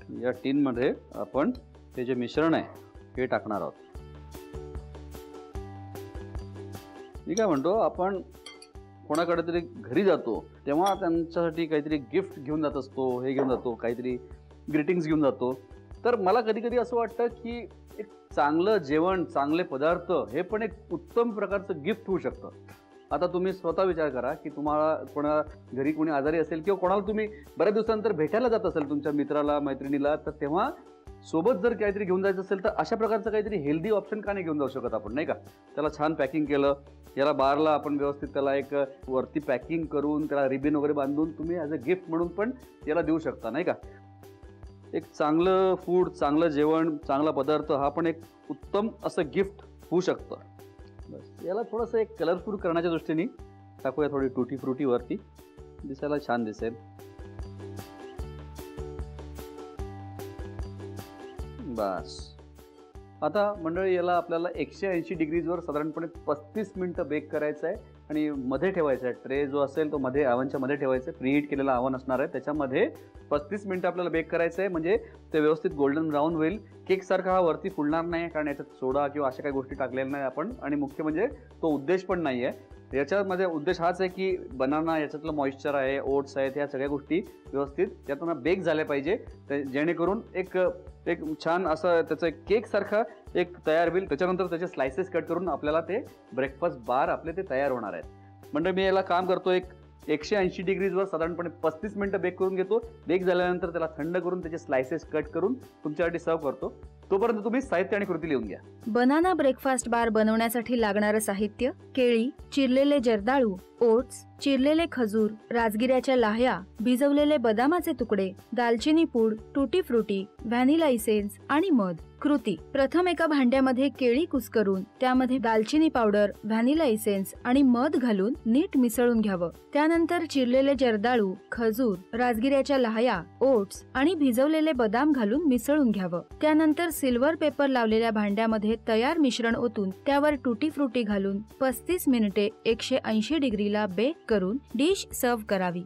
या टीन मध्ये आपण हे जे मिश्रण आहे हे टाकणार आहोत. मी काय म्हणतो, आपण कोणाकडे तरी घरी जातो तेव्हा त्यांच्यासाठी काहीतरी गिफ्ट घेऊन जात असतो, हे घेऊन जातो, काहीतरी ग्रीटिंग्स घेऊन जातो. तर मला कधी कधी असं वाटतं की एक चांगलं जेवण, चांगले पदार्थ हे पण एक उत्तम प्रकारचं गिफ्ट होऊ शकतं. आता तुम्ही स्वतः विचार करा की तुम्हाला कोणा घरी कोणी आजारी असेल किंवा कोणाला तुम्ही बऱ्याच दिवसानंतर भेटायला जात असेल तुमच्या मित्राला, मैत्रिणीला, तर तेव्हा सोबत जर काहीतरी घेऊन जायचं असेल तर अशा प्रकारचं काहीतरी हेल्दी ऑप्शन का नाही घेऊन जाऊ शकत आपण, नाही का? त्याला छान पॅकिंग केलं, याला बारला आपण व्यवस्थित त्याला एक वरती पॅकिंग करून त्याला रिबिन वगैरे बांधून तुम्ही ॲज अ गिफ्ट म्हणून पण याला देऊ शकता, नाही का? एक चांगलं फूड, चांगलं जेवण, चांगला पदार्थ हा पण एक उत्तम असं गिफ्ट होऊ शकतं. बस याला थोडंसं एक कलरफुल करण्याच्या दृष्टीने टाकूया थोडी टुटी फ्रुटी वरती, दिसायला छान दिसेल. बस आता मंडळी, याला आपल्याला 180 डिग्रीजवर साधारणपणे 35 मिनिटं बेक करायचं आहे आणि मध्ये ठेवायचं आहे. ट्रे जो असेल तो मध्ये आवनच्या मध्ये ठेवायचं आहे. प्रीहीट केलेला आवन असणार आहे, त्याच्यामध्ये 35 मिनिटं आपल्याला बेक करायचं आहे. म्हणजे ते व्यवस्थित गोल्डन ब्राऊन होईल. केकसारखा हा वरती फुलणार नाही, कारण याच्यात सोडा किंवा अशा काही गोष्टी टाकलेल्या नाही आपण. आणि मुख्य म्हणजे तो उद्देश पण नाही आहे याच्यामध्ये. उद्देश हाच आहे की बनाना, याच्यातलं मॉइश्चर आहे, ओट्स आहेत, ह्या सगळ्या गोष्टी व्यवस्थित त्यातून बेक झाल्या पाहिजे, जेणेकरून एक छान असं त्याचं एक केक सारखा एक तयार होईल. त्याच्यानंतर त्याचे स्लायसेस कट करून आपल्याला ते ब्रेकफास्ट बार आपले ते तयार होणार आहेत. म्हणजे मी याला काम करतो, 180 डिग्रीजवर साधारणपणे 35 मिनिटं बेक करून घेतो. बेक झाल्यानंतर त्याला थंड करून त्याचे स्लायसेस कट करून तुमच्यासाठी सर्व करतो. तोपर्यंत तुम्ही साहित्य आणि कृती लिहून घ्या. बनाना ब्रेकफास्ट बार बनवण्यासाठी लागणारं साहित्य: केळी, चिरलेले जर्दाळू, ओट्स, चिरलेले खजूर, राजगिऱ्याच्या लाह्या, भिजवलेले बदामाचे तुकडे, दालचिनी पूड, टुटी फ्रुटी, व्हॅनिला इसेन्स आणि मध. कृती: प्रथम एका भांड्यामध्ये केळी कुस्करून त्यामध्ये दालचिनी पावडर, व्हॅनिला इसेन्स आणि मध घालून नीट मिसळून घ्यावं. त्यानंतर चिरलेले जर्दाळू, खजूर, राजगिऱ्याच्या लाह्या, ओट्स आणि भिजवलेले बदाम घालून मिसळून घ्यावं. त्यानंतर सिल्वर पेपर लावलेल्या भांड्यामध्ये तयार मिश्रण ओतून त्यावर टुटी फ्रुटी घालून 35 मिनिटे 180 डिग्रीला बेक करून डिश सर्व्ह करावी.